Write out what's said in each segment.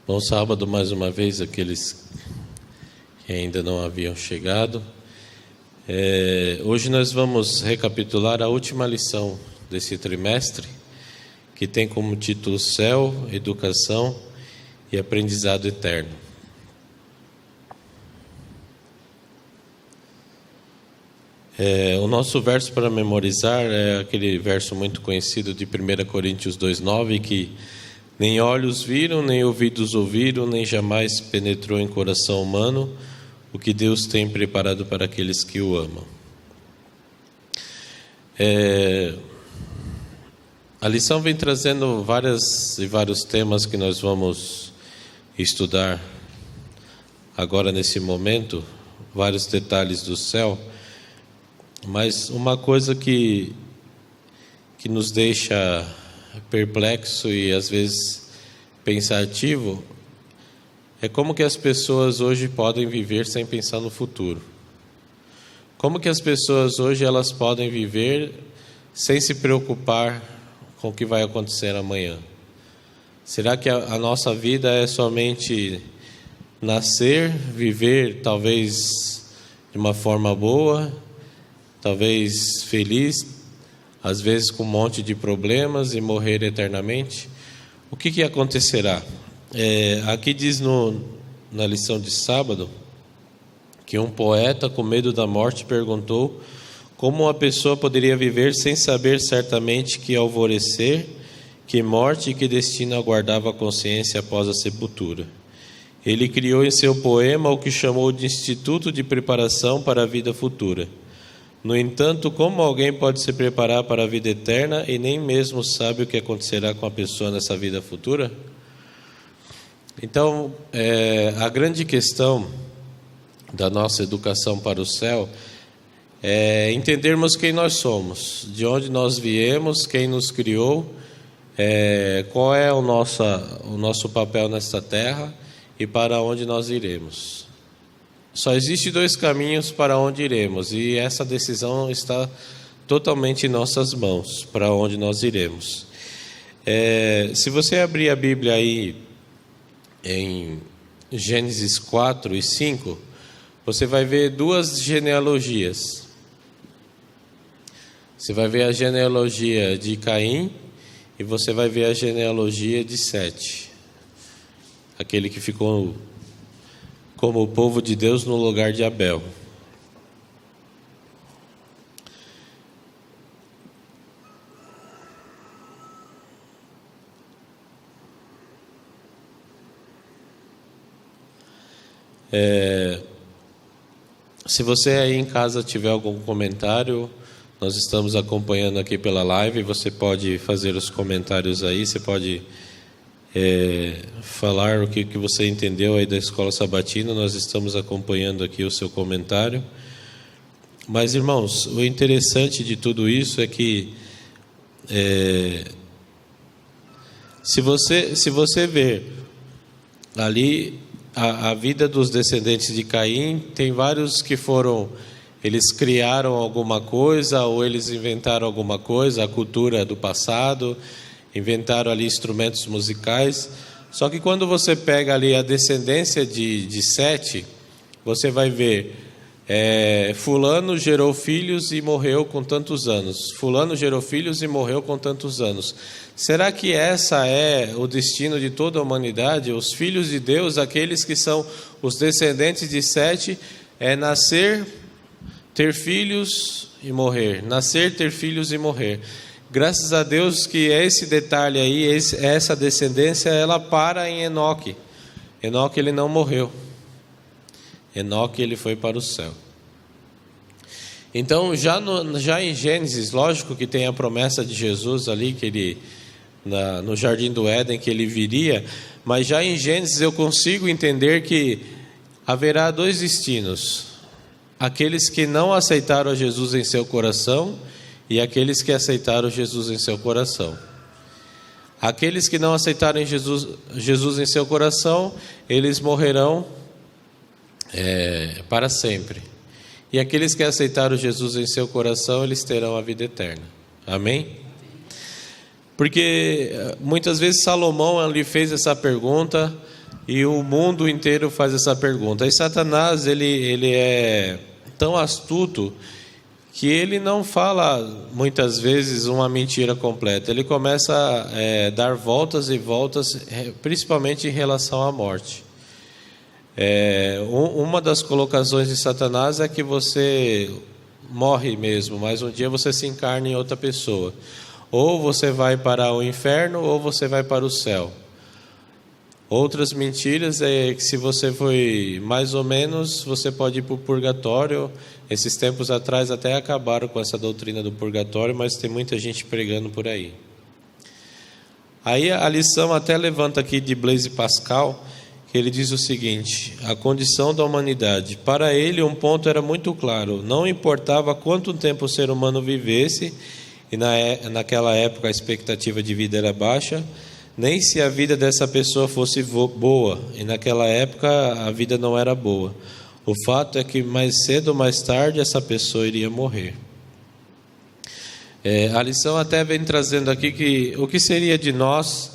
Bom sábado mais uma vez, aqueles que ainda não haviam chegado. Hoje nós vamos recapitular a última lição desse trimestre, que tem como título Céu, Educação e Aprendizado Eterno. O nosso verso para memorizar é aquele verso muito conhecido de 1 Coríntios 2,9, que nem olhos viram, nem ouvidos ouviram, nem jamais penetrou em coração humano o que Deus tem preparado para aqueles que o amam. A lição vem trazendo vários temas que nós vamos estudar agora nesse momento, vários detalhes do céu, mas uma coisa que nos deixa perplexo e às vezes pensativo é como que as pessoas hoje podem viver sem pensar no futuro. Como que as pessoas hoje elas podem viver sem se preocupar com o que vai acontecer amanhã? Será que a nossa vida é somente nascer, viver talvez de uma forma boa, talvez feliz, às vezes com um monte de problemas e morrer eternamente? O que acontecerá? Aqui diz na lição de sábado que um poeta com medo da morte perguntou como uma pessoa poderia viver sem saber certamente que alvorecer, que morte e que destino aguardava a consciência após a sepultura. Ele criou em seu poema o que chamou de Instituto de Preparação para a Vida Futura. No entanto, como alguém pode se preparar para a vida eterna e nem mesmo sabe o que acontecerá com a pessoa nessa vida futura? Então, a grande questão da nossa educação para o céu é entendermos quem nós somos, de onde nós viemos, quem nos criou, qual é o nosso papel nesta terra e para onde nós iremos. Só existem dois caminhos para onde iremos, e essa decisão está totalmente em nossas mãos, para onde nós iremos. Se você abrir a Bíblia aí em Gênesis 4 e 5, você vai ver duas genealogias. Você vai ver a genealogia de Caim e você vai ver a genealogia de Sete, aquele que ficou como o povo de Deus no lugar de Abel. Se você aí em casa tiver algum comentário, nós estamos acompanhando aqui pela live, você pode fazer os comentários aí, você pode falar o que você entendeu aí da escola sabatina. Nós estamos acompanhando aqui o seu comentário. Mas, irmãos, o interessante de tudo isso é que se você ver ali a vida dos descendentes de Caim, tem vários que eles criaram alguma coisa ou eles inventaram alguma coisa, a cultura do passado, inventaram ali instrumentos musicais. Só que quando você pega ali a descendência de Sete, você vai ver fulano gerou filhos e morreu com tantos anos, fulano gerou filhos e morreu com tantos anos. Será que essa é o destino de toda a humanidade? Os filhos de Deus, aqueles que são os descendentes de Sete, nascer, ter filhos e morrer, nascer, ter filhos e morrer. Graças a Deus que esse detalhe aí, essa descendência, ela para em Enoque. Enoque, ele não morreu. Enoque, ele foi para o céu. Então, já em Gênesis, lógico que tem a promessa de Jesus ali, que ele, no Jardim do Éden, que ele viria, mas já em Gênesis eu consigo entender que haverá dois destinos: aqueles que não aceitaram a Jesus em seu coração e aqueles que aceitaram Jesus em seu coração. Aqueles que não aceitaram Jesus em seu coração, eles morrerão para sempre. E aqueles que aceitaram Jesus em seu coração, eles terão a vida eterna. Amém? Porque muitas vezes Salomão lhe fez essa pergunta e o mundo inteiro faz essa pergunta. E Satanás, ele é tão astuto que ele não fala muitas vezes uma mentira completa. Ele começa a dar voltas e voltas, principalmente em relação à morte. Uma das colocações de Satanás é que você morre mesmo, mas um dia você se encarna em outra pessoa. Ou você vai para o inferno, ou você vai para o céu. Outras mentiras é que se você foi mais ou menos, você pode ir para o purgatório. Esses tempos atrás até acabaram com essa doutrina do purgatório, mas tem muita gente pregando por aí. Aí a lição até levanta aqui de Blaise Pascal, que ele diz o seguinte: a condição da humanidade. Para ele um ponto era muito claro: não importava quanto tempo o ser humano vivesse, e naquela época a expectativa de vida era baixa, nem se a vida dessa pessoa fosse boa, e naquela época a vida não era boa. O fato é que mais cedo ou mais tarde essa pessoa iria morrer. A lição até vem trazendo aqui que o que seria de nós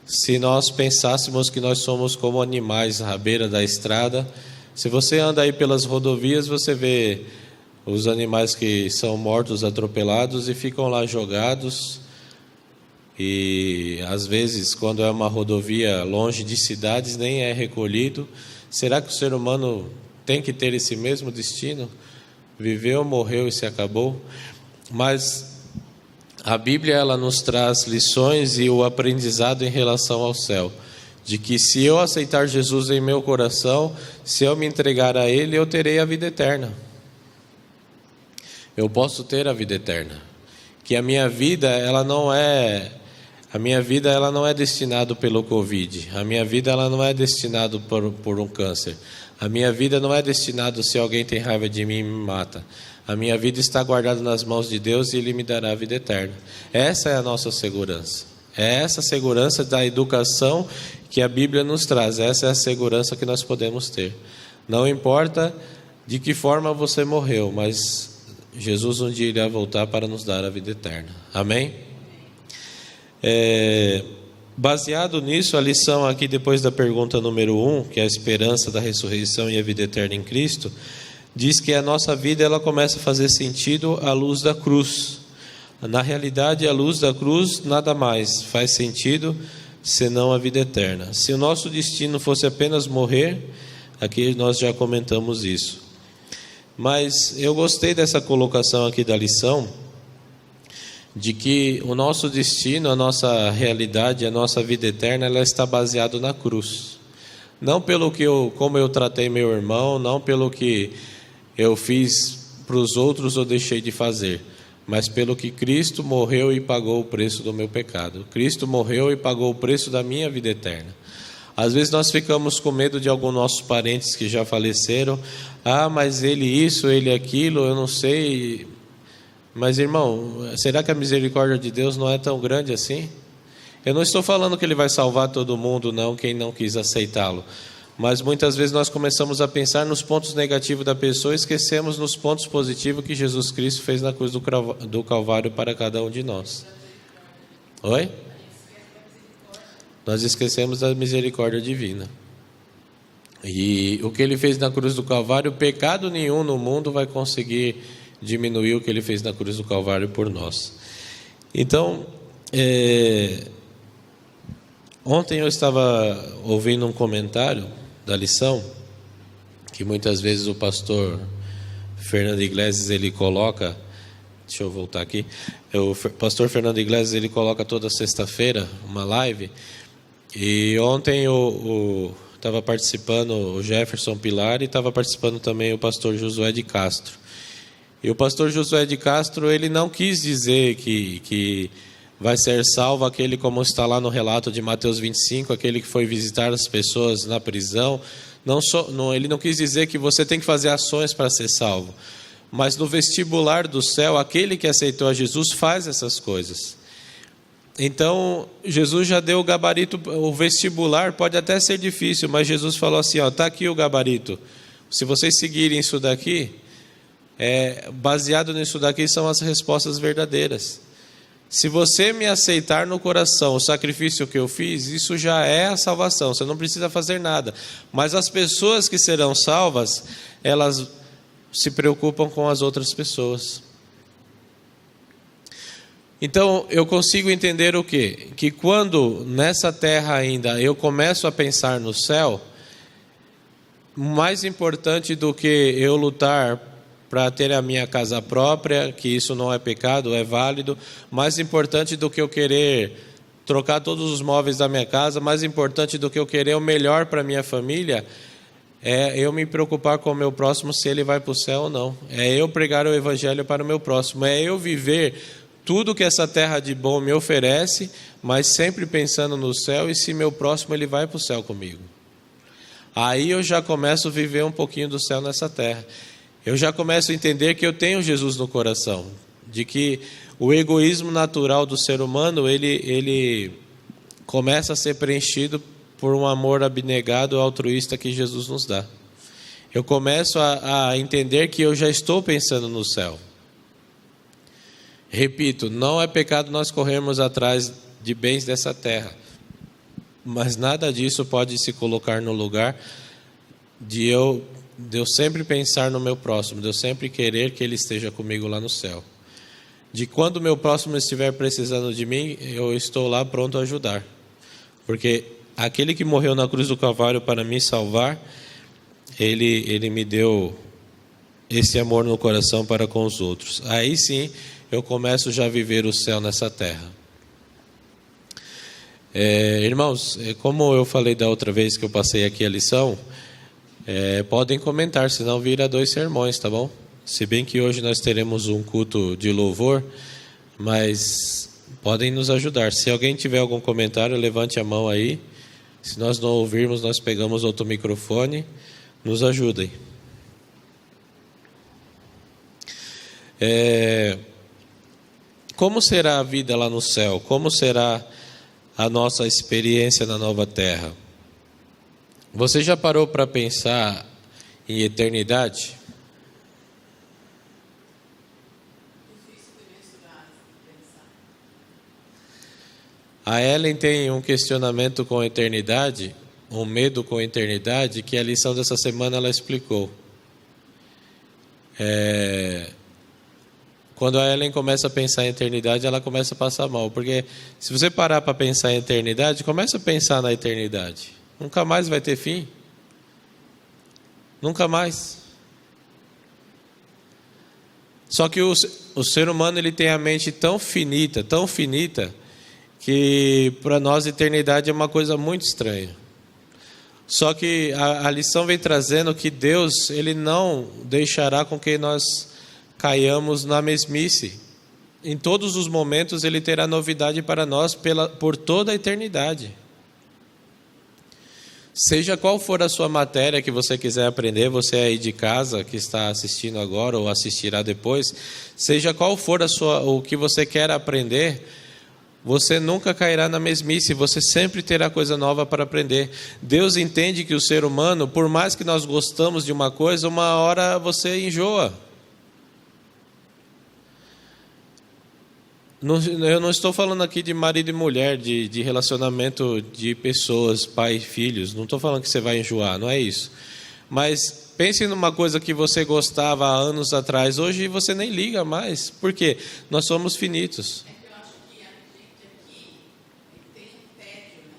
se nós pensássemos que nós somos como animais à beira da estrada. Se você anda aí pelas rodovias, você vê os animais que são mortos, atropelados e ficam lá jogados. E às vezes, quando é uma rodovia longe de cidades, nem é recolhido. Será que o ser humano tem que ter esse mesmo destino? Viveu, morreu e se acabou? Mas a Bíblia, ela nos traz lições e o aprendizado em relação ao céu, de que se eu aceitar Jesus em meu coração, se eu me entregar a Ele, eu terei a vida eterna. Eu posso ter a vida eterna. Que a minha vida, ela não é destinada pelo Covid. A minha vida, ela não é destinada por um câncer. A minha vida não é destinada se alguém tem raiva de mim e me mata. A minha vida está guardada nas mãos de Deus e Ele me dará a vida eterna. Essa é a nossa segurança. É essa segurança da educação que a Bíblia nos traz. Essa é a segurança que nós podemos ter. Não importa de que forma você morreu, mas Jesus um dia irá voltar para nos dar a vida eterna. Amém? Baseado nisso, a lição aqui depois da pergunta número 1, que é a esperança da ressurreição e a vida eterna em Cristo, diz que a nossa vida, ela começa a fazer sentido à luz da cruz. Na realidade, a luz da cruz nada mais faz sentido senão a vida eterna. Se o nosso destino fosse apenas morrer, aqui nós já comentamos isso. Mas eu gostei dessa colocação aqui da lição, de que o nosso destino, a nossa realidade, a nossa vida eterna, ela está baseada na cruz. Não pelo como eu tratei meu irmão, não pelo que eu fiz para os outros ou deixei de fazer, mas pelo que Cristo morreu e pagou o preço do meu pecado. Cristo morreu e pagou o preço da minha vida eterna. Às vezes nós ficamos com medo de alguns nossos parentes que já faleceram. Mas ele isso, ele aquilo, eu não sei. Mas irmão, será que a misericórdia de Deus não é tão grande assim? Eu não estou falando que Ele vai salvar todo mundo, não, quem não quis aceitá-lo. Mas muitas vezes nós começamos a pensar nos pontos negativos da pessoa e esquecemos nos pontos positivos que Jesus Cristo fez na cruz do Calvário para cada um de nós. Oi? Nós esquecemos da misericórdia divina. E o que Ele fez na cruz do Calvário, pecado nenhum no mundo vai conseguir diminuir o que Ele fez na cruz do Calvário por nós. Então, ontem eu estava ouvindo um comentário da lição, que muitas vezes o pastor Fernando Iglesias, ele coloca, deixa eu voltar aqui, o pastor Fernando Iglesias, ele coloca toda sexta-feira uma live, e ontem estava participando o Jefferson Pilar e estava participando também o pastor Josué de Castro. E o pastor Josué de Castro, ele não quis dizer que vai ser salvo aquele, como está lá no relato de Mateus 25, aquele que foi visitar as pessoas na prisão. Ele não quis dizer que você tem que fazer ações para ser salvo. Mas no vestibular do céu, aquele que aceitou a Jesus faz essas coisas. Então, Jesus já deu o gabarito. O vestibular pode até ser difícil, mas Jesus falou assim, está aqui o gabarito. Se vocês seguirem isso daqui, baseado nisso daqui são as respostas verdadeiras. Se você me aceitar no coração o sacrifício que eu fiz, isso já é a salvação, você não precisa fazer nada. Mas as pessoas que serão salvas, elas se preocupam com as outras pessoas. Então, eu consigo entender o quê? Que quando nessa terra ainda eu começo a pensar no céu, mais importante do que eu lutar para ter a minha casa própria, que isso não é pecado, é válido, mais importante do que eu querer trocar todos os móveis da minha casa, mais importante do que eu querer o melhor para a minha família, é eu me preocupar com o meu próximo, se ele vai para o céu ou não. É eu pregar o evangelho para o meu próximo, é eu viver tudo que essa terra de bom me oferece, mas sempre pensando no céu e se meu próximo ele vai para o céu comigo. Aí eu já começo a viver um pouquinho do céu nessa terra. Eu já começo a entender que eu tenho Jesus no coração, de que o egoísmo natural do ser humano, ele começa a ser preenchido por um amor abnegado, altruísta que Jesus nos dá. Eu começo a entender que eu já estou pensando no céu. Repito, não é pecado nós corrermos atrás de bens dessa terra, mas nada disso pode se colocar no lugar de eu sempre pensar no meu próximo, de eu sempre querer que ele esteja comigo lá no céu. De quando o meu próximo estiver precisando de mim, eu estou lá pronto a ajudar. Porque aquele que morreu na cruz do Calvário para me salvar, ele me deu esse amor no coração para com os outros. Aí sim, eu começo já a viver o céu nessa terra. Irmãos, como eu falei da outra vez que eu passei aqui a lição, podem comentar, senão vira 2 sermões, tá bom? Se bem que hoje nós teremos um culto de louvor, mas podem nos ajudar. Se alguém tiver algum comentário, levante a mão aí. Se nós não ouvirmos, nós pegamos outro microfone. Nos ajudem. Como será a vida lá no céu? Como será a nossa experiência na nova terra? Você já parou para pensar em eternidade? A Ellen tem um questionamento com a eternidade, um medo com a eternidade, que a lição dessa semana ela explicou. Quando a Ellen começa a pensar em eternidade, ela começa a passar mal, porque se você parar para pensar em eternidade, começa a pensar na eternidade. Nunca mais vai ter fim. Nunca mais. Só que o ser humano ele tem a mente tão finita, que para nós a eternidade é uma coisa muito estranha. Só que a lição vem trazendo que Deus ele não deixará com que nós caiamos na mesmice. Em todos os momentos ele terá novidade para nós por toda a eternidade. Seja qual for a sua matéria que você quiser aprender, você aí de casa que está assistindo agora ou assistirá depois, seja qual for o que você quer aprender, você nunca cairá na mesmice, você sempre terá coisa nova para aprender. Deus entende que o ser humano, por mais que nós gostamos de uma coisa, uma hora você enjoa. Eu não estou falando aqui de marido e mulher, de relacionamento de pessoas, pai e filhos. Não estou falando que você vai enjoar, não é isso. Mas pense numa coisa que você gostava há anos atrás, hoje você nem liga mais. Por quê? Nós somos finitos. Eu acho que a gente aqui tem um tédio, né?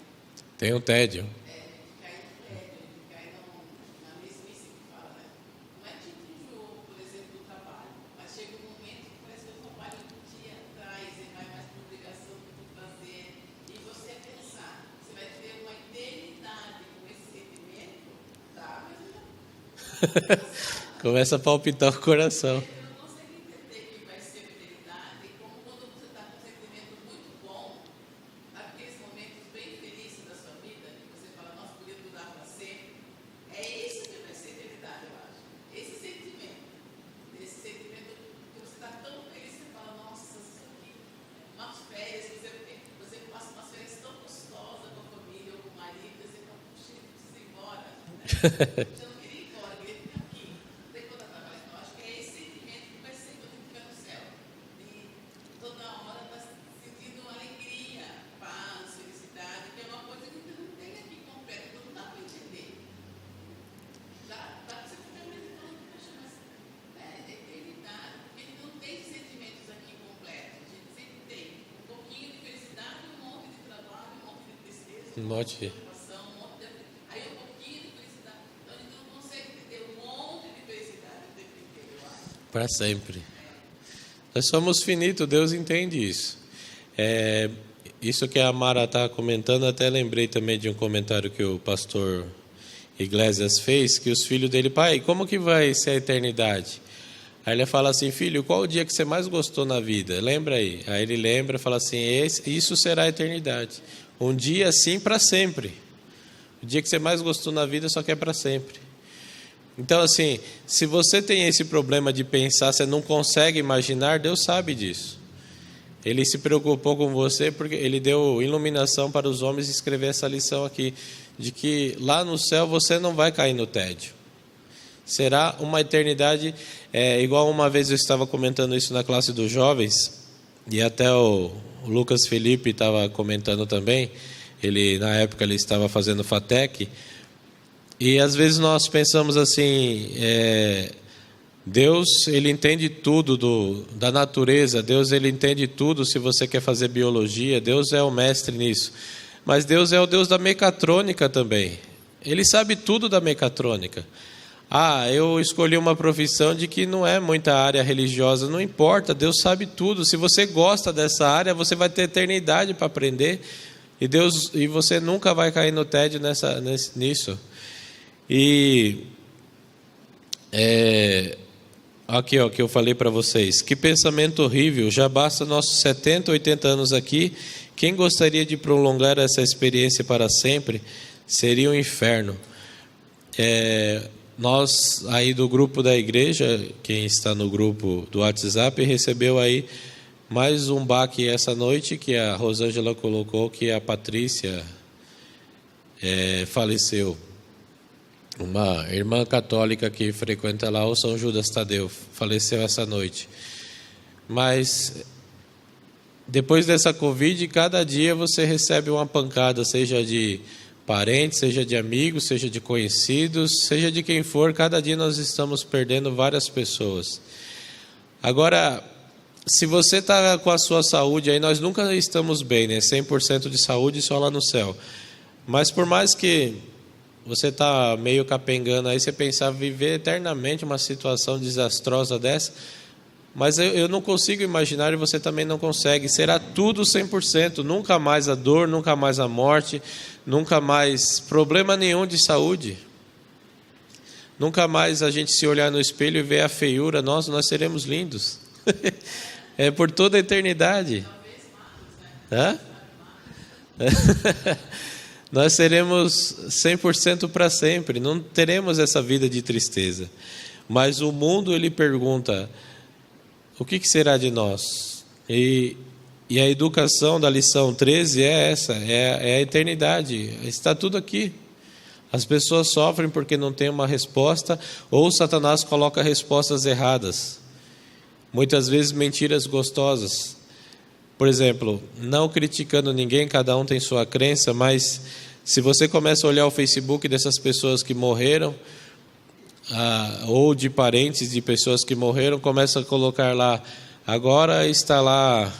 Tem um tédio. Cai no tédio, cai na mesmice que fala, né? Não é tipo enjoo, por exemplo, do trabalho, mas chega um momento que parece que o trabalho te traz e vai mais por obrigação do que fazer. E você pensar, você vai ter uma eternidade com esse sentimento, tá? Mas eu já Começa a palpitar o coração. eu não consigo entender que vai ser uma eternidade, como quando você está com um sentimento muito bom, aqueles momentos bem felizes da sua vida, que você fala, nossa, podia durar para sempre. É isso que vai ser eternidade, eu acho. Esse sentimento que você está tão feliz, você fala, nossa, isso aqui, umas férias, você passa umas férias tão gostosas com a família ou com o marido, você fala, puxa, eu preciso ir embora. Eu não queria ir embora, eu queria ficar aqui. Não tem quando acabar. Então, acho que é esse sentimento que vai ser quando a gente estiver no céu. E toda hora está se Um monte de... preocupação, um monte de... Aí um pouquinho de felicidade. Então a gente não consegue ter um monte de felicidade o tempo inteiro, eu acho. Para sempre. Nós somos finitos, Deus entende isso. Isso que a Mara está comentando, até lembrei também de um comentário que o pastor Iglesias fez, que os filhos dele, pai, como que vai ser a eternidade? Aí ele fala assim, filho, qual o dia que você mais gostou na vida? Lembra aí? Aí ele lembra e fala assim, isso será a eternidade. Um dia assim para sempre. O dia que você mais gostou na vida só que é para sempre. Então assim, se você tem esse problema de pensar, você não consegue imaginar, Deus sabe disso. Ele se preocupou com você porque ele deu iluminação para os homens escrever essa lição aqui, de que lá no céu você não vai cair no tédio. Será uma eternidade, igual uma vez eu estava comentando isso na classe dos jovens, e até o Lucas Felipe estava comentando também, na época ele estava fazendo FATEC, e às vezes nós pensamos assim, Deus ele entende tudo da natureza, Deus ele entende tudo se você quer fazer biologia, Deus é o mestre nisso, mas Deus é o Deus da mecatrônica também, Ele sabe tudo da mecatrônica. Eu escolhi uma profissão de que não é muita área religiosa, não importa, Deus sabe tudo. Se você gosta dessa área, você vai ter eternidade para aprender, e você nunca vai cair no tédio nisso. E aqui, ó, que eu falei para vocês, que pensamento horrível, já basta nossos 70, 80 anos aqui, quem gostaria de prolongar essa experiência para sempre, seria um inferno. Nós aí do grupo da igreja, quem está no grupo do WhatsApp, recebeu aí mais um baque essa noite, que a Rosângela colocou, que a Patrícia faleceu. Uma irmã católica que frequenta lá o São Judas Tadeu, faleceu essa noite. Mas depois dessa Covid, cada dia você recebe uma pancada, seja de parentes, seja de amigos, seja de conhecidos, seja de quem for, cada dia nós estamos perdendo várias pessoas. Agora, se você está com a sua saúde, aí nós nunca estamos bem, né? 100% de saúde só lá no céu. Mas por mais que você está meio capengando aí, você pensar viver eternamente uma situação desastrosa dessa, mas eu não consigo imaginar, e você também não consegue. Será tudo 100%, nunca mais a dor, nunca mais a morte, nunca mais problema nenhum de saúde. Nunca mais a gente se olhar no espelho e ver a feiura, nós seremos lindos. É por toda a eternidade. Hã? Nós seremos 100% para sempre, não teremos essa vida de tristeza. Mas o mundo, ele pergunta, o que será de nós? E a educação da lição 13 é essa, é a eternidade, está tudo aqui. As pessoas sofrem porque não tem uma resposta, ou Satanás coloca respostas erradas. Muitas vezes mentiras gostosas. Por exemplo, não criticando ninguém, cada um tem sua crença, mas se você começa a olhar o Facebook dessas pessoas que morreram, ou de parentes de pessoas que morreram, começa a colocar lá, agora está lá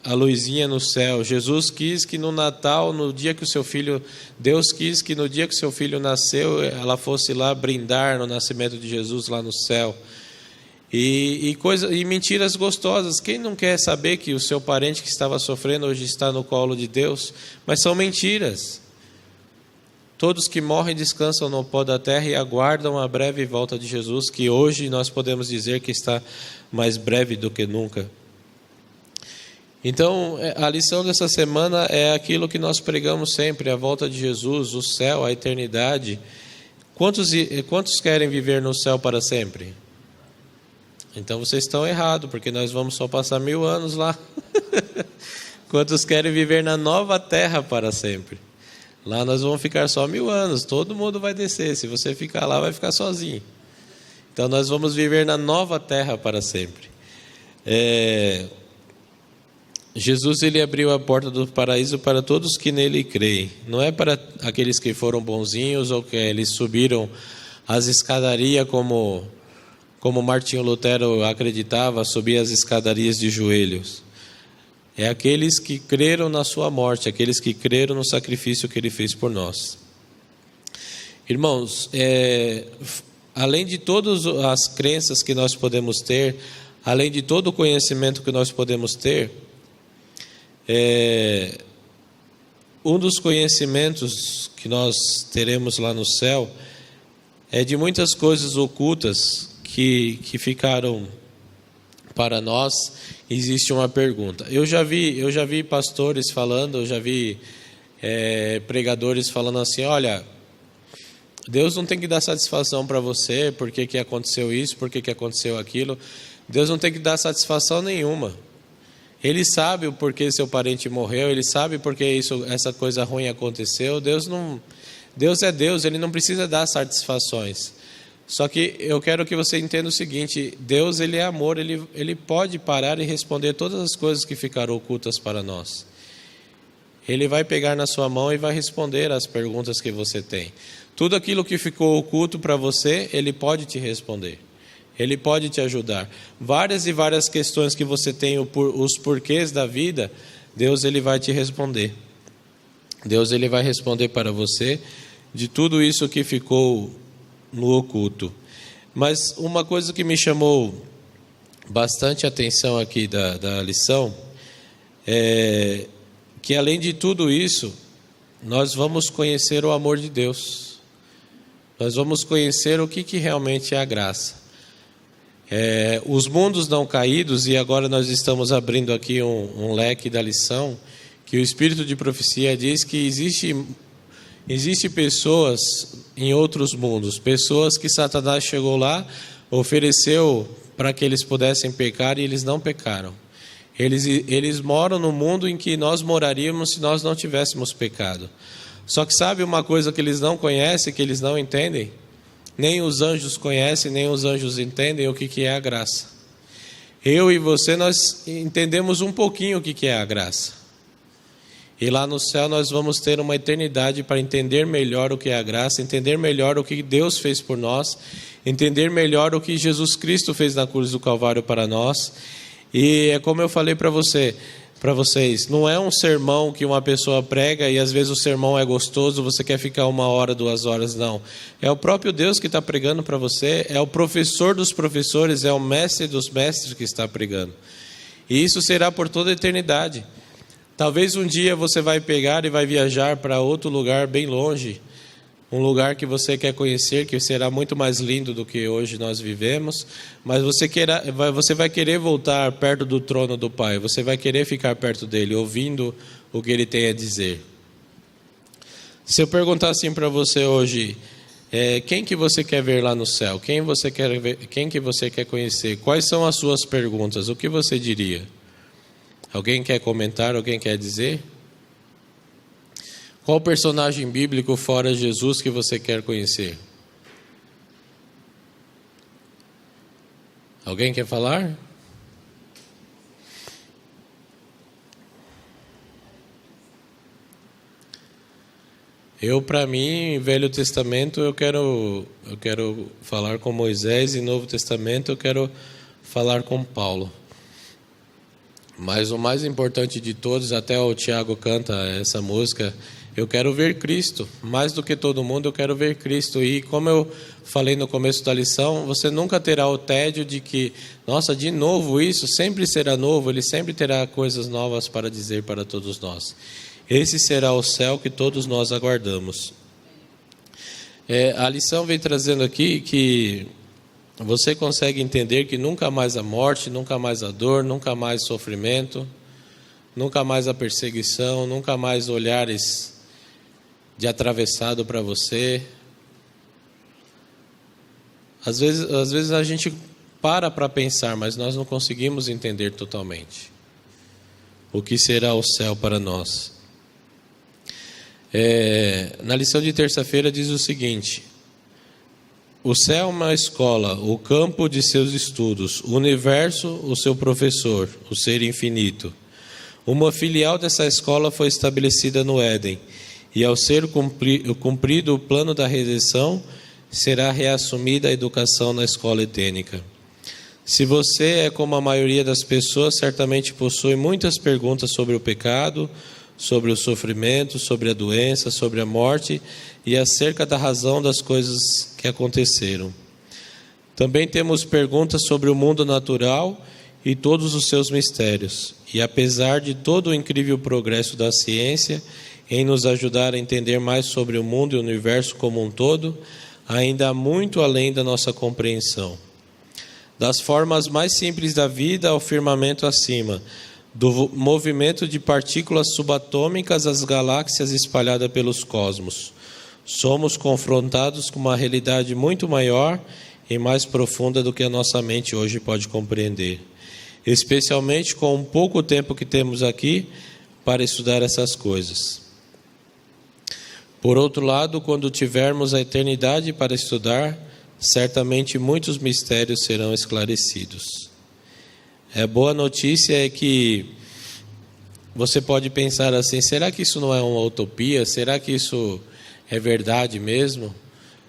a luzinha no céu. Jesus quis que no Natal, no dia que o seu filho, Deus quis que no dia que o seu filho nasceu, ela fosse lá brindar no nascimento de Jesus lá no céu. E mentiras gostosas. Quem não quer saber que o seu parente que estava sofrendo hoje está no colo de Deus? Mas são mentiras. Todos que morrem descansam no pó da terra e aguardam a breve volta de Jesus, que hoje nós podemos dizer que está mais breve do que nunca. Então, a lição dessa semana é aquilo que nós pregamos sempre, a volta de Jesus, o céu, a eternidade. Quantos querem viver no céu para sempre? Então vocês estão errados, porque nós vamos só passar 1000 anos lá. Quantos querem viver na nova terra para sempre? Lá nós vamos ficar só 1000 anos, todo mundo vai descer, se você ficar lá vai ficar sozinho. Então nós vamos viver na nova terra para sempre. Jesus ele abriu a porta do paraíso para todos que nele creem. Não é para aqueles que foram bonzinhos ou que eles subiram as escadarias como Martinho Lutero acreditava, subir as escadarias de joelhos. É aqueles que creram na sua morte, aqueles que creram no sacrifício que Ele fez por nós. Irmãos, além de todas as crenças que nós podemos ter, além de todo o conhecimento que nós podemos ter, um dos conhecimentos que nós teremos lá no céu é de muitas coisas ocultas que ficaram para nós. Existe uma pergunta. Eu já vi pastores falando, eu já vi pregadores falando assim: olha, Deus não tem que dar satisfação para você, por que aconteceu isso, por que aconteceu aquilo. Deus não tem que dar satisfação nenhuma. Ele sabe o porquê seu parente morreu, Ele sabe porque essa coisa ruim aconteceu. Deus é Deus, Ele não precisa dar satisfações. Só que eu quero que você entenda o seguinte: Deus, Ele é amor, Ele pode parar e responder todas as coisas que ficaram ocultas para nós. Ele vai pegar na sua mão e vai responder as perguntas que você tem. Tudo aquilo que ficou oculto para você, Ele pode te responder. Ele pode te ajudar. Várias e várias questões que você tem, os porquês da vida, Deus, Ele vai te responder. Deus, Ele vai responder para você de tudo isso que ficou no oculto. Mas uma coisa que me chamou bastante atenção aqui da lição é que, além de tudo isso, nós vamos conhecer o amor de Deus. Nós vamos conhecer o que realmente é a graça. Os mundos não caídos, e agora nós estamos abrindo aqui um leque da lição, que o Espírito de Profecia diz que existe pessoas em outros mundos, pessoas que Satanás chegou lá, ofereceu para que eles pudessem pecar e eles não pecaram. Eles moram no mundo em que nós moraríamos se nós não tivéssemos pecado. Só que sabe uma coisa que eles não conhecem, que eles não entendem? Nem os anjos conhecem, nem os anjos entendem o que é a graça. Eu e você, nós entendemos um pouquinho o que é a graça. E lá no céu nós vamos ter uma eternidade para entender melhor o que é a graça, entender melhor o que Deus fez por nós, entender melhor o que Jesus Cristo fez na cruz do Calvário para nós. E é como eu falei para vocês, não é um sermão que uma pessoa prega e às vezes o sermão é gostoso, você quer ficar 1 hora, 2 horas, não. É o próprio Deus que está pregando para você, é o professor dos professores, é o mestre dos mestres que está pregando. E isso será por toda a eternidade. Talvez um dia você vai pegar e vai viajar para outro lugar bem longe, um lugar que você quer conhecer, que será muito mais lindo do que hoje nós vivemos, mas você vai querer voltar perto do trono do Pai, você vai querer ficar perto dele, ouvindo o que ele tem a dizer. Se eu perguntar assim para você hoje, quem que você quer ver lá no céu? Quem que você quer conhecer? Quais são as suas perguntas? O que você diria? Alguém quer comentar? Alguém quer dizer? Qual personagem bíblico fora Jesus que você quer conhecer? Alguém quer falar? Para mim, Velho Testamento, eu quero falar com Moisés, e Novo Testamento eu quero falar com Paulo. Mas o mais importante de todos, até o Tiago canta essa música, eu quero ver Cristo. Mais do que todo mundo, eu quero ver Cristo. E como eu falei no começo da lição, você nunca terá o tédio de que, nossa, de novo isso, sempre será novo, ele sempre terá coisas novas para dizer para todos nós. Esse será o céu que todos nós aguardamos. A lição vem trazendo aqui que você consegue entender que nunca mais a morte, nunca mais a dor, nunca mais o sofrimento, nunca mais a perseguição, nunca mais olhares de atravessado para você. Às vezes a gente para pensar, mas nós não conseguimos entender totalmente o que será o céu para nós. Na lição de terça-feira diz o seguinte: o céu é uma escola, o campo de seus estudos, o universo, o seu professor, o ser infinito. Uma filial dessa escola foi estabelecida no Éden, e ao ser cumprido o plano da redenção, será reassumida a educação na escola edênica. Se você é como a maioria das pessoas, certamente possui muitas perguntas sobre o pecado, sobre o sofrimento, sobre a doença, sobre a morte e acerca da razão das coisas que aconteceram. Também temos perguntas sobre o mundo natural e todos os seus mistérios. E apesar de todo o incrível progresso da ciência em nos ajudar a entender mais sobre o mundo e o universo como um todo, ainda há muito além da nossa compreensão. Das formas mais simples da vida ao firmamento acima, do movimento de partículas subatômicas às galáxias espalhadas pelos cosmos, somos confrontados com uma realidade muito maior e mais profunda do que a nossa mente hoje pode compreender, especialmente com o pouco tempo que temos aqui para estudar essas coisas. Por outro lado, quando tivermos a eternidade para estudar, certamente muitos mistérios serão esclarecidos. A boa notícia é que você pode pensar assim: será que isso não é uma utopia? Será que isso é verdade mesmo?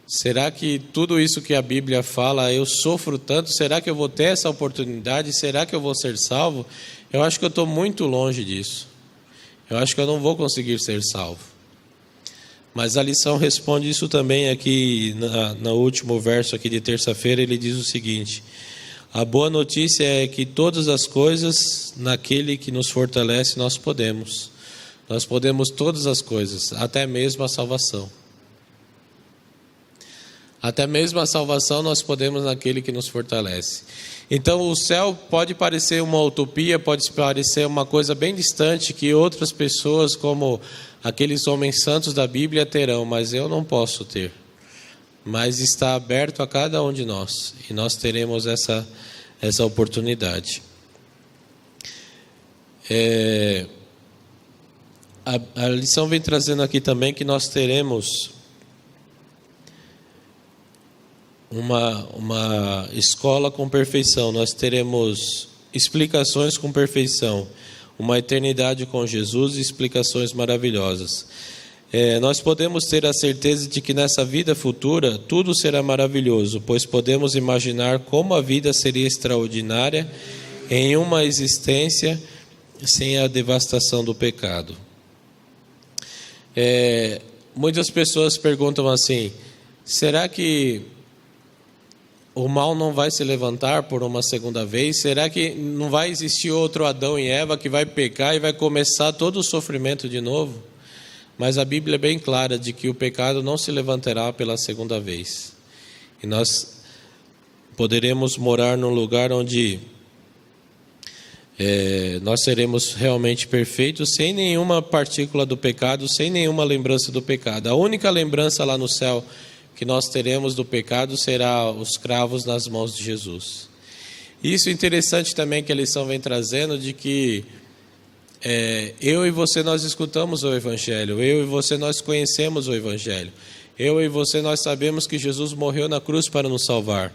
Será que tudo isso que a Bíblia fala, eu sofro tanto, será que eu vou ter essa oportunidade? Será que eu vou ser salvo? Eu acho que eu estou muito longe disso. Eu acho que eu não vou conseguir ser salvo. Mas a lição responde isso também aqui, no último verso aqui de terça-feira, ele diz o seguinte: a boa notícia é que todas as coisas, naquele que nos fortalece, nós podemos. Nós podemos todas as coisas, até mesmo a salvação. Até mesmo a salvação nós podemos naquele que nos fortalece. Então o céu pode parecer uma utopia, pode parecer uma coisa bem distante que outras pessoas, como aqueles homens santos da Bíblia, terão, mas eu não posso ter. Mas está aberto a cada um de nós e nós teremos essa oportunidade. A lição vem trazendo aqui também que nós teremos uma escola com perfeição, nós teremos explicações com perfeição, uma eternidade com Jesus e explicações maravilhosas. Nós podemos ter a certeza de que nessa vida futura tudo será maravilhoso, pois podemos imaginar como a vida seria extraordinária em uma existência sem a devastação do pecado. Muitas pessoas perguntam assim: será que o mal não vai se levantar por uma segunda vez? Será que não vai existir outro Adão e Eva que vai pecar e vai começar todo o sofrimento de novo? Mas a Bíblia é bem clara de que o pecado não se levantará pela segunda vez. E nós poderemos morar num lugar onde nós seremos realmente perfeitos, sem nenhuma partícula do pecado, sem nenhuma lembrança do pecado. A única lembrança lá no céu que nós teremos do pecado será os cravos nas mãos de Jesus. Isso é interessante também que a lição vem trazendo, de que eu e você nós escutamos o Evangelho, eu e você nós conhecemos o Evangelho, eu e você nós sabemos que Jesus morreu na cruz para nos salvar.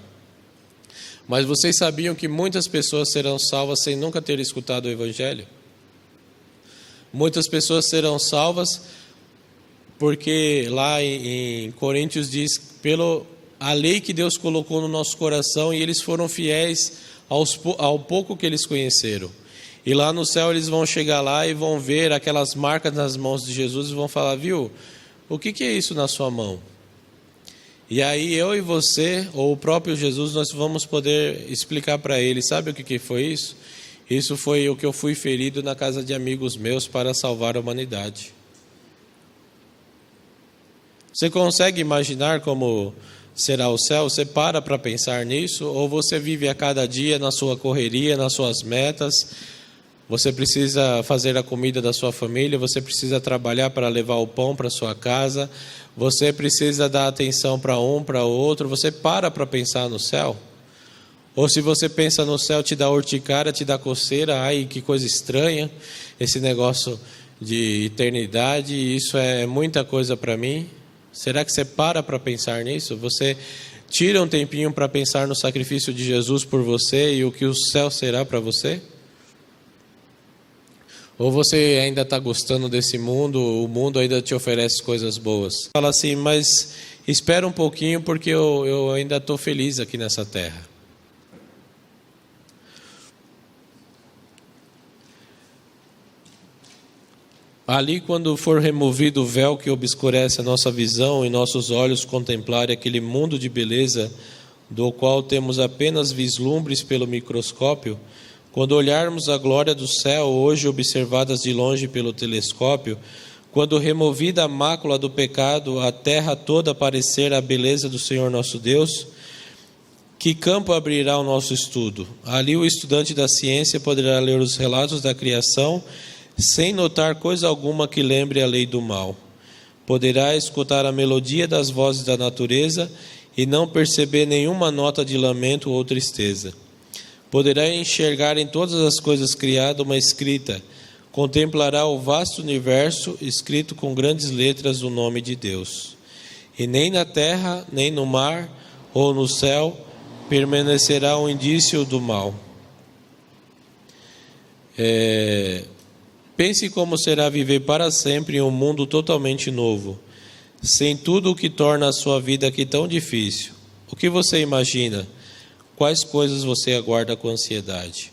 Mas vocês sabiam que muitas pessoas serão salvas sem nunca ter escutado o Evangelho? Muitas pessoas serão salvas porque lá em Coríntios diz, pela a lei que Deus colocou no nosso coração, e eles foram fiéis ao pouco que eles conheceram. E lá no céu eles vão chegar lá e vão ver aquelas marcas nas mãos de Jesus e vão falar: viu, o que é isso na sua mão? E aí eu e você, ou o próprio Jesus, nós vamos poder explicar para ele: sabe o que foi isso? Isso foi o que eu fui ferido na casa de amigos meus para salvar a humanidade. Você consegue imaginar como será o céu? Você para pensar nisso? Ou você vive a cada dia na sua correria, nas suas metas? Você precisa fazer a comida da sua família, você precisa trabalhar para levar o pão para sua casa, você precisa dar atenção para um, para outro. Você para pensar no céu? Ou se você pensa no céu, te dá urticária, te dá coceira? Ai, que coisa estranha esse negócio de eternidade, isso é muita coisa para mim. Será que você para pensar nisso? Você tira um tempinho para pensar no sacrifício de Jesus por você e o que o céu será para você? Ou você ainda está gostando desse mundo, o mundo ainda te oferece coisas boas? Fala assim: mas espera um pouquinho porque eu ainda estou feliz aqui nessa terra. Ali, quando for removido o véu que obscurece a nossa visão e nossos olhos contemplarem aquele mundo de beleza do qual temos apenas vislumbres pelo microscópio, quando olharmos a glória do céu, hoje observadas de longe pelo telescópio, quando removida a mácula do pecado, a terra toda aparecer a beleza do Senhor nosso Deus, que campo abrirá o nosso estudo? Ali o estudante da ciência poderá ler os relatos da criação, sem notar coisa alguma que lembre a lei do mal. Poderá escutar a melodia das vozes da natureza e não perceber nenhuma nota de lamento ou tristeza. Poderá enxergar em todas as coisas criadas uma escrita. Contemplará o vasto universo, escrito com grandes letras o nome de Deus. E nem na terra, nem no mar, ou no céu, permanecerá um indício do mal. Pense como será viver para sempre em um mundo totalmente novo, sem tudo o que torna a sua vida aqui tão difícil. O que você imagina? Quais coisas você aguarda com ansiedade?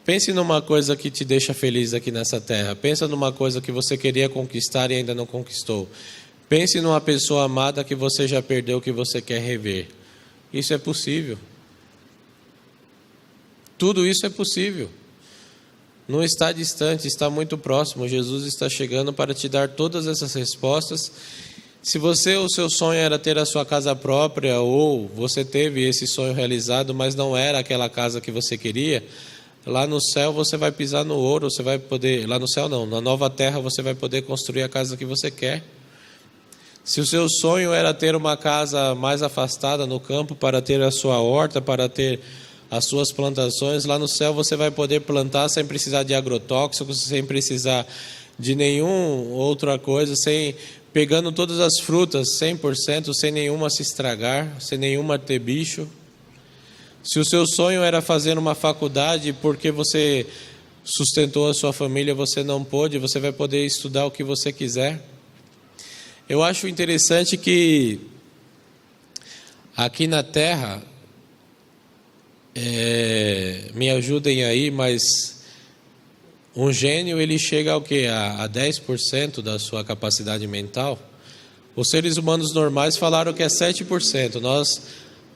Pense numa coisa que te deixa feliz aqui nessa terra. Pensa numa coisa que você queria conquistar e ainda não conquistou. Pense numa pessoa amada que você já perdeu, que você quer rever. Isso é possível. Tudo isso é possível. Não está distante, está muito próximo. Jesus está chegando para te dar todas essas respostas. Se o seu sonho era ter a sua casa própria, ou você teve esse sonho realizado, mas não era aquela casa que você queria, lá no céu você vai pisar no ouro, você vai poder, lá no céu não, na nova terra você vai poder construir a casa que você quer. Se o seu sonho era ter uma casa mais afastada no campo, para ter a sua horta, para ter as suas plantações, lá no céu você vai poder plantar sem precisar de agrotóxicos, sem precisar de nenhuma outra coisa, pegando todas as frutas 100%, sem nenhuma se estragar, sem nenhuma ter bicho. Se o seu sonho era fazer uma faculdade, porque você sustentou a sua família, você não pôde, você vai poder estudar o que você quiser. Eu acho interessante que aqui na Terra, me ajudem aí, mas um gênio ele chega ao quê? A 10% da sua capacidade mental. Os seres humanos normais falaram que é 7%.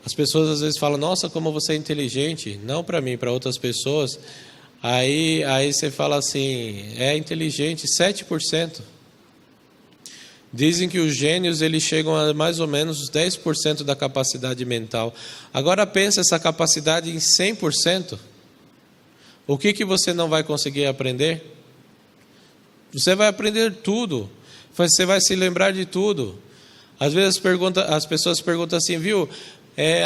As pessoas às vezes falam, nossa, como você é inteligente. Não para mim, para outras pessoas. Aí você fala assim, é inteligente, 7%. Dizem que os gênios eles chegam a mais ou menos 10% da capacidade mental. Agora pensa essa capacidade em 100%. O que você não vai conseguir aprender? Você vai aprender tudo. Você vai se lembrar de tudo. Às vezes as pessoas perguntam assim, viu?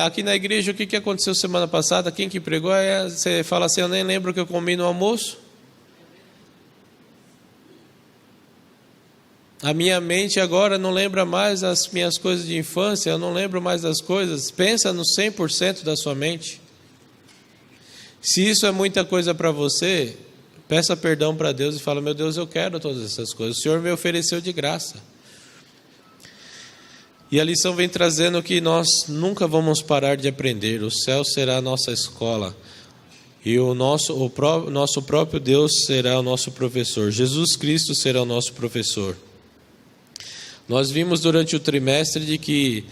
Aqui na igreja o que aconteceu semana passada? Quem que pregou? Você fala assim, eu nem lembro o que eu comi no almoço. A minha mente agora não lembra mais as minhas coisas de infância, eu não lembro mais das coisas. Pensa no 100% da sua mente. Se isso é muita coisa para você, peça perdão para Deus e fala, meu Deus, eu quero todas essas coisas. O Senhor me ofereceu de graça. E a lição vem trazendo que nós nunca vamos parar de aprender. O céu será a nossa escola. E o nosso próprio Deus será o nosso professor. Jesus Cristo será o nosso professor. Nós vimos durante o trimestre de que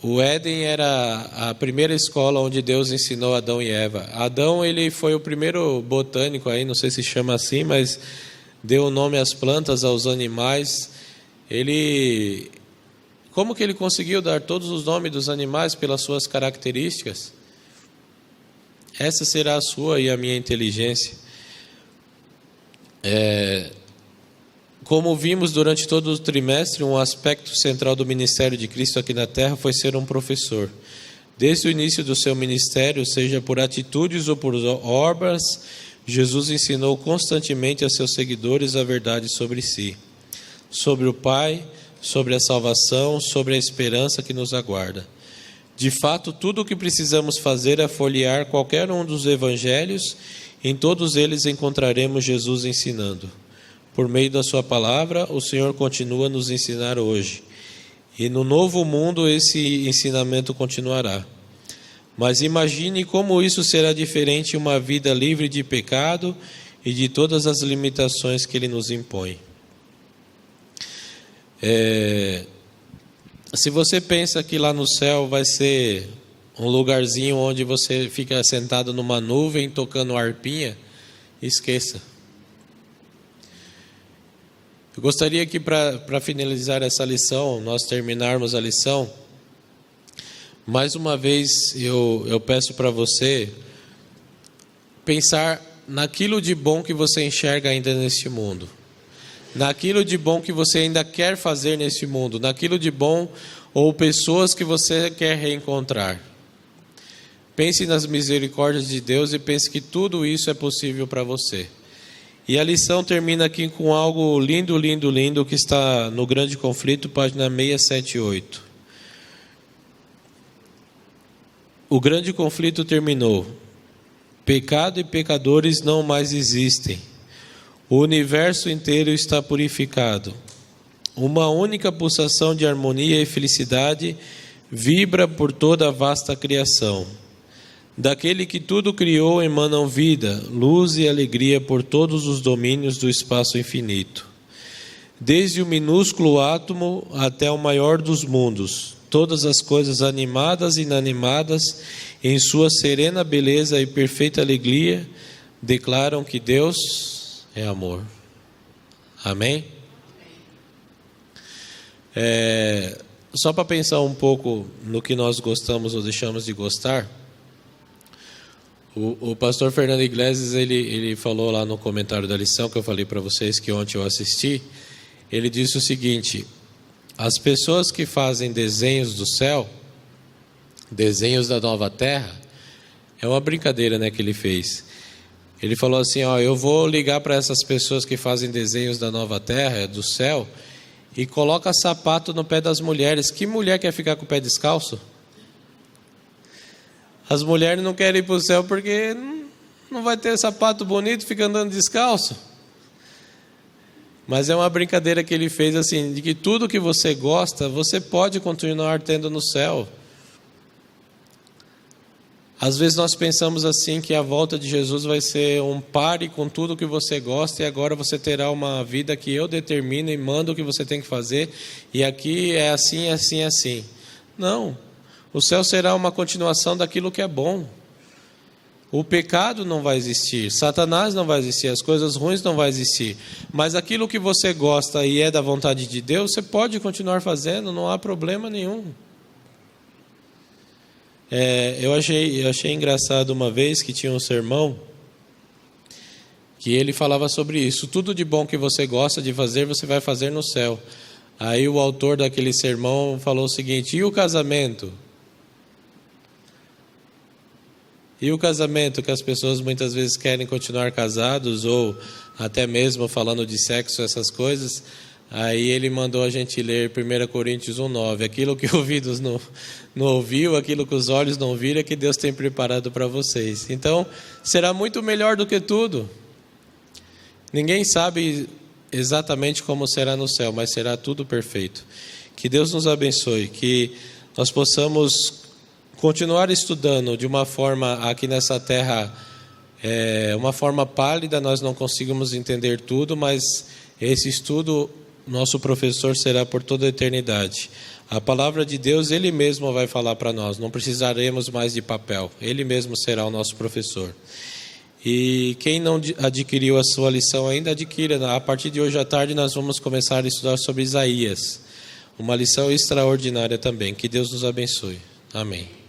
o Éden era a primeira escola onde Deus ensinou Adão e Eva. Adão ele foi o primeiro botânico, aí, não sei se chama assim, mas deu o nome às plantas, aos animais. Como que ele conseguiu dar todos os nomes dos animais pelas suas características? Essa será a sua e a minha inteligência. Como vimos durante todo o trimestre, um aspecto central do ministério de Cristo aqui na Terra foi ser um professor. Desde o início do seu ministério, seja por atitudes ou por obras, Jesus ensinou constantemente a seus seguidores a verdade sobre si, sobre o Pai, sobre a salvação, sobre a esperança que nos aguarda. De fato, tudo o que precisamos fazer é folhear qualquer um dos evangelhos, em todos eles encontraremos Jesus ensinando. Por meio da sua palavra, o Senhor continua a nos ensinar hoje. E no novo mundo esse ensinamento continuará. Mas imagine como isso será diferente uma vida livre de pecado e de todas as limitações que Ele nos impõe. Se você pensa que lá no céu vai ser um lugarzinho onde você fica sentado numa nuvem tocando harpinha, esqueça. Eu gostaria que para finalizar essa lição, nós terminarmos a lição, mais uma vez eu peço para você pensar naquilo de bom que você enxerga ainda neste mundo, naquilo de bom que você ainda quer fazer nesse mundo, naquilo de bom ou pessoas que você quer reencontrar. Pense nas misericórdias de Deus e pense que tudo isso é possível para você. E a lição termina aqui com algo lindo, lindo, lindo, que está no Grande Conflito, página 678. O grande conflito terminou. Pecado e pecadores não mais existem. O universo inteiro está purificado. Uma única pulsação de harmonia e felicidade vibra por toda a vasta criação. Daquele que tudo criou emanam vida, luz e alegria por todos os domínios do espaço infinito. Desde o minúsculo átomo até o maior dos mundos, todas as coisas animadas e inanimadas, em sua serena beleza e perfeita alegria, declaram que Deus é amor. Amém? Só para pensar um pouco no que nós gostamos ou deixamos de gostar, o pastor Fernando Iglesias, ele falou lá no comentário da lição, que eu falei para vocês que ontem eu assisti, ele disse o seguinte: as pessoas que fazem desenhos do céu, desenhos da nova terra, é uma brincadeira, né, que ele fez. Ele falou assim, eu vou ligar para essas pessoas que fazem desenhos da nova terra, do céu, e coloca sapato no pé das mulheres. Que mulher quer ficar com o pé descalço? As mulheres não querem ir para o céu porque não vai ter sapato bonito, fica andando descalço. Mas é uma brincadeira que ele fez assim, de que tudo que você gosta, você pode continuar tendo no céu. Às vezes nós pensamos assim, que a volta de Jesus vai ser um pare com tudo que você gosta, e agora você terá uma vida que eu determino e mando o que você tem que fazer, e aqui é assim, assim, assim. Não. O céu será uma continuação daquilo que é bom. O pecado não vai existir, Satanás não vai existir, as coisas ruins não vão existir. Mas aquilo que você gosta e é da vontade de Deus, você pode continuar fazendo, não há problema nenhum. Eu achei engraçado uma vez que tinha um sermão que ele falava sobre isso. Tudo de bom que você gosta de fazer, você vai fazer no céu. Aí o autor daquele sermão falou o seguinte: e o casamento? E o casamento, que as pessoas muitas vezes querem continuar casados, ou até mesmo falando de sexo, essas coisas. Aí ele mandou a gente ler 1 Coríntios 1:9. Aquilo que ouvidos não ouviu, aquilo que os olhos não viram, é que Deus tem preparado para vocês. Então, será muito melhor do que tudo. Ninguém sabe exatamente como será no céu, mas será tudo perfeito. Que Deus nos abençoe, que nós possamos continuar estudando de uma forma aqui nessa terra, uma forma pálida, nós não conseguimos entender tudo, mas esse estudo, nosso professor será por toda a eternidade. A palavra de Deus, Ele mesmo vai falar para nós, não precisaremos mais de papel, Ele mesmo será o nosso professor. E quem não adquiriu a sua lição ainda, adquira. A partir de hoje à tarde nós vamos começar a estudar sobre Isaías, uma lição extraordinária também. Que Deus nos abençoe. Amém.